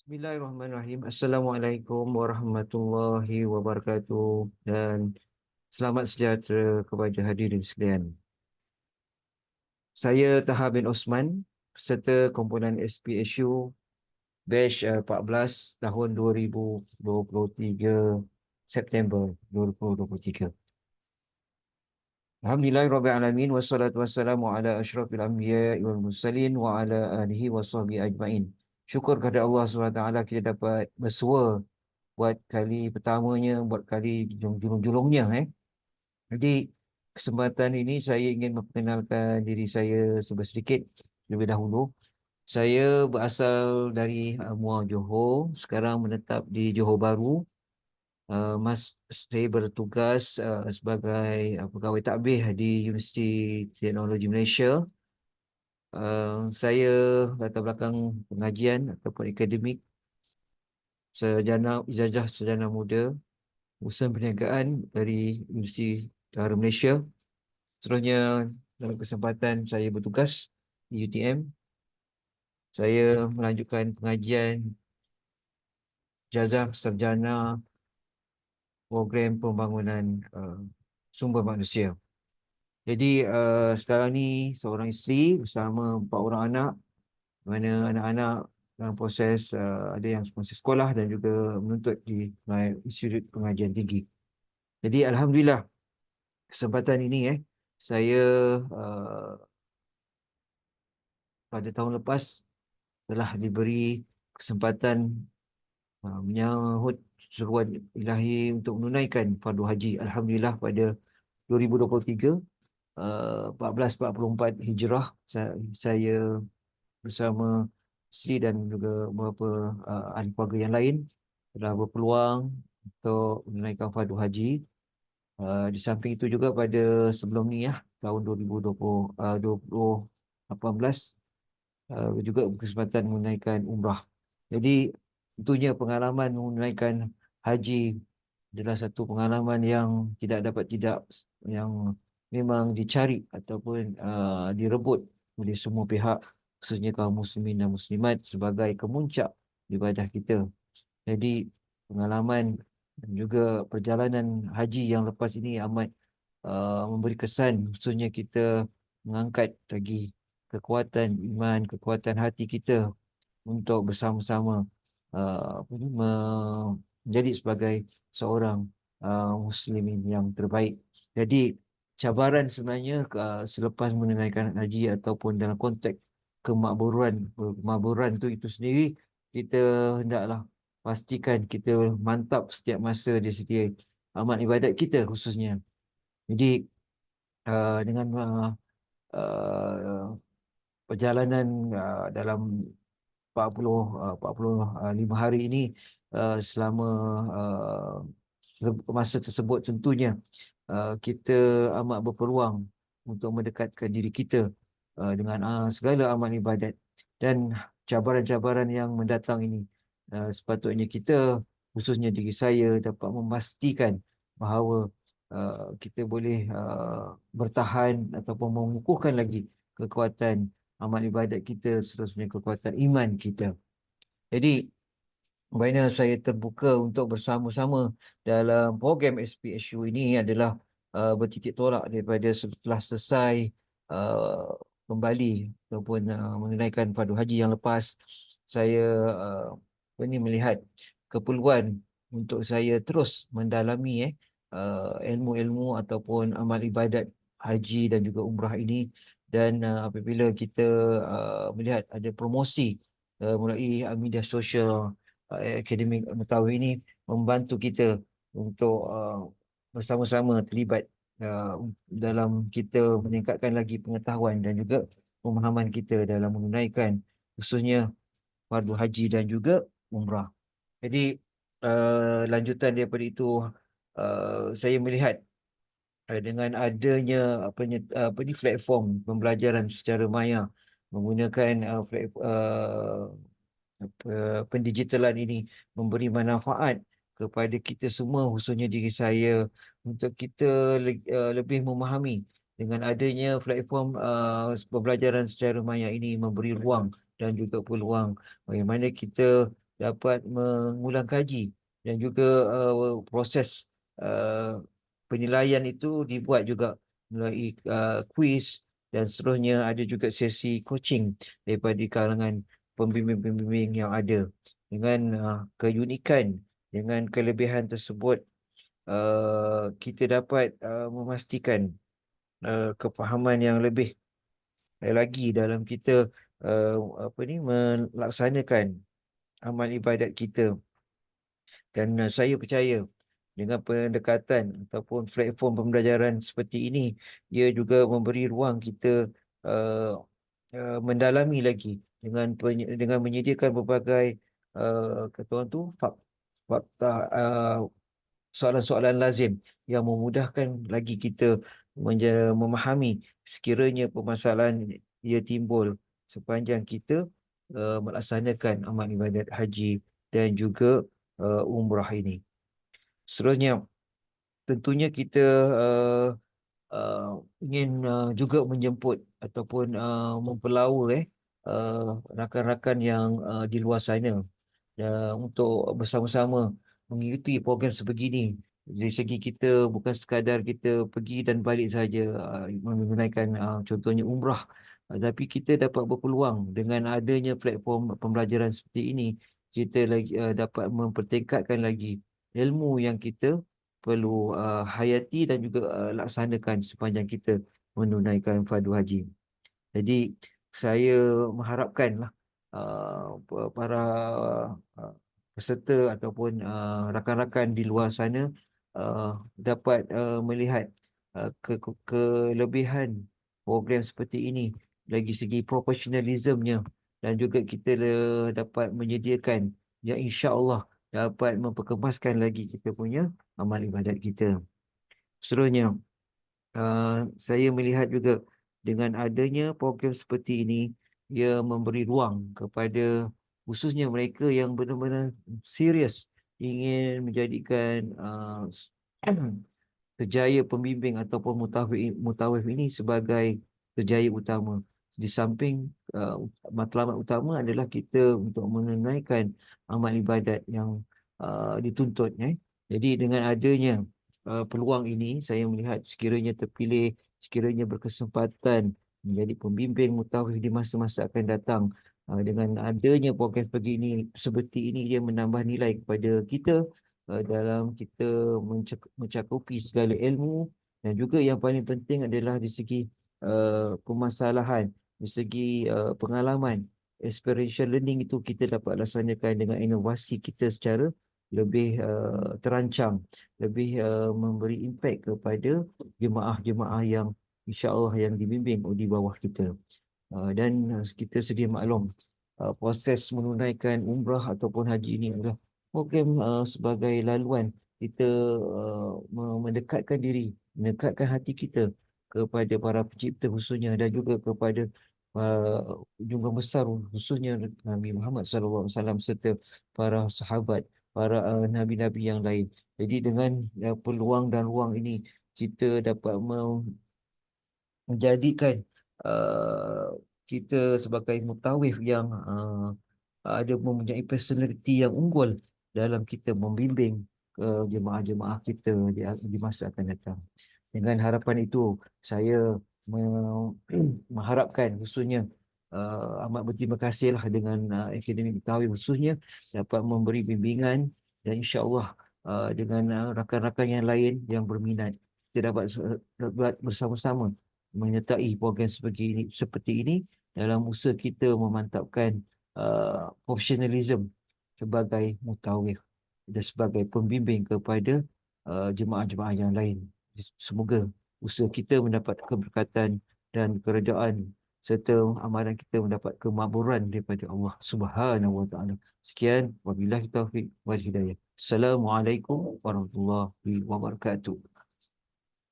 Bismillahirrahmanirrahim. Assalamualaikum warahmatullahi wabarakatuh dan selamat sejahtera kepada hadirin sekalian. Saya Taha bin Osman, peserta komponen SPSU batch 14 tahun 2023 September 2023. Alhamdulillahirrabbilalamin wassalatu wassalamu ala asyrafil anbiya wal mursalin wa ala alihi wa sahbihi ajma'in. Syukur kepada Allah SWT kita dapat bersua buat kali pertamanya, buat kali julung-julungnya. Jadi kesempatan ini saya ingin memperkenalkan diri saya sedikit lebih dahulu. Saya berasal dari Muar Johor, sekarang menetap di Johor Bahru. Saya bertugas sebagai pegawai takbir di Universiti Teknologi Malaysia. Saya latar belakang pengajian ataupun akademik, ijazah sarjana muda, urusan perniagaan dari Universiti Tentera Malaysia. Seterusnya dalam kesempatan saya bertugas di UTM, saya melanjutkan pengajian ijazah sarjana program pembangunan sumber manusia. Jadi sekarang ni seorang isteri bersama 4 orang anak, mana anak-anak dalam proses ada yang masih sekolah dan juga menuntut di institut pengajian tinggi. Jadi alhamdulillah kesempatan ini saya uh, pada tahun lepas telah diberi kesempatan menyahut seruan ilahi untuk menunaikan fardu haji. Alhamdulillah pada 2023 1444 Hijrah saya bersama isteri dan juga beberapa ahli keluarga yang lain telah berpeluang untuk menunaikan fardu haji. Di samping itu juga pada sebelum ni tahun 2020, 2018 juga berkesempatan menunaikan umrah. Jadi tentunya pengalaman menunaikan haji adalah satu pengalaman yang tidak, yang memang dicari ataupun direbut oleh semua pihak, khususnya kaum muslimin dan muslimat sebagai kemuncak ibadah kita. Jadi pengalaman dan juga perjalanan haji yang lepas ini amat memberi kesan, khususnya kita mengangkat lagi kekuatan iman, kekuatan hati kita untuk bersama-sama menjadi sebagai seorang muslimin yang terbaik. Jadi cabaran sebenarnya selepas menunaikan haji ataupun dalam konteks kemakburan itu sendiri, kita hendaklah pastikan kita mantap setiap masa di segi amal ibadat kita khususnya. Jadi dengan uh, perjalanan dalam 45 hari ini, selama masa tersebut tentunya kita amat berpeluang untuk mendekatkan diri kita dengan segala amal ibadat, dan cabaran-cabaran yang mendatang ini sepatutnya kita, khususnya diri saya, dapat memastikan bahawa kita boleh bertahan ataupun mengukuhkan lagi kekuatan amal ibadat kita, seterusnya kekuatan iman kita. Jadi bagaimana saya terbuka untuk bersama-sama dalam program SPSU ini adalah bertitik tolak daripada setelah selesai uh, kembali ataupun menunaikan fardu haji yang lepas, saya melihat keperluan untuk saya terus mendalami ilmu-ilmu ataupun amal ibadat haji dan juga umrah ini. Dan apabila kita melihat ada promosi melalui media sosial, akademik Metawi ini membantu kita untuk bersama-sama terlibat dalam kita meningkatkan lagi pengetahuan dan juga pemahaman kita dalam menunaikan khususnya fardu haji dan juga umrah. Jadi lanjutan daripada itu, saya melihat dengan adanya platform pembelajaran secara maya menggunakan pendigitalan ini memberi manfaat kepada kita semua, khususnya diri saya, untuk kita lebih memahami. Dengan adanya platform pembelajaran secara maya ini memberi ruang dan juga peluang bagaimana kita dapat mengulang kaji dan juga proses uh, penilaian itu dibuat juga melalui kuis dan seterusnya. Ada juga sesi coaching daripada kalangan pembimbing-pembimbing yang ada. Dengan keunikan, dengan kelebihan tersebut, kita dapat memastikan kefahaman yang lebih lagi dalam kita uh, melaksanakan amal ibadat kita. Dan saya percaya dengan pendekatan ataupun platform pembelajaran seperti ini, ia juga memberi ruang kita uh, mendalami lagi dengan menyediakan berbagai kata orang tu fakta, soalan-soalan lazim yang memudahkan lagi kita memahami sekiranya permasalahan ia timbul sepanjang kita melaksanakan amal ibadat haji dan juga umrah ini. Seterusnya, tentunya kita uh, uh, ingin juga menjemput ataupun mempelawa rakan-rakan yang di luar sana untuk bersama-sama mengikuti program sebegini. Dari segi kita bukan sekadar kita pergi dan balik saja menunaikan contohnya umrah, tapi kita dapat berpeluang dengan adanya platform pembelajaran seperti ini, kita lagi dapat mempertingkatkan lagi ilmu yang kita perlu hayati dan juga laksanakan sepanjang kita menunaikan fardu haji. Jadi saya mengharapkanlah para uh, peserta ataupun rakan-rakan di luar sana dapat melihat kelebihan program seperti ini dari segi profesionalismnya, dan juga kita dapat menyediakan yang insya-Allah dapat memperkemaskan lagi kita punya amal ibadat kita. Seterusnya, saya melihat juga dengan adanya program seperti ini, ia memberi ruang kepada khususnya mereka yang benar-benar serius ingin menjadikan kerjaya pembimbing ataupun mutawif ini sebagai kerjaya utama. Di samping matlamat utama adalah kita untuk menunaikan amal ibadat yang dituntut. Jadi dengan adanya peluang ini, saya melihat sekiranya terpilih, sekiranya berkesempatan menjadi pembimbing mutawif di masa-masa akan datang, dengan adanya program seperti ini, dia menambah nilai kepada kita dalam kita mencakupi segala ilmu, dan juga yang paling penting adalah di segi permasalahan, di segi pengalaman. Experiential learning itu kita dapat laksanakan dengan inovasi kita secara lebih terancang, lebih memberi impak kepada jemaah-jemaah yang insya-Allah yang dibimbing di bawah kita. Dan kita sedia maklum, proses menunaikan umrah ataupun haji ini adalah program sebagai laluan kita mendekatkan diri, mendekatkan hati kita kepada para pencipta khususnya, dan juga kepada junjungan besar khususnya Nabi Muhammad SAW serta para sahabat, para nabi-nabi yang lain. Jadi dengan peluang dan ruang ini, kita dapat menjadikan uh, kita sebagai mutawif yang ada mempunyai personaliti yang unggul dalam kita membimbing jemaah-jemaah kita di masa akan datang. Dengan harapan itu, saya mengharapkan khususnya amat berterima kasihlah dengan Akademi Mutawif khususnya dapat memberi bimbingan, dan insya-Allah dengan rakan-rakan yang lain yang berminat, kita dapat buat bersama-sama menyertai program seperti ini dalam usaha kita memantapkan profesionalism sebagai mutawif dan sebagai pembimbing kepada jemaah-jemaah yang lain. Semoga usaha kita mendapat keberkatan dan keredaan, serta amalan kita mendapat kemakburan daripada Allah Subhanahu wa taala. Sekian, wabillahi taufik wal hidayah. Assalamualaikum warahmatullahi wabarakatuh.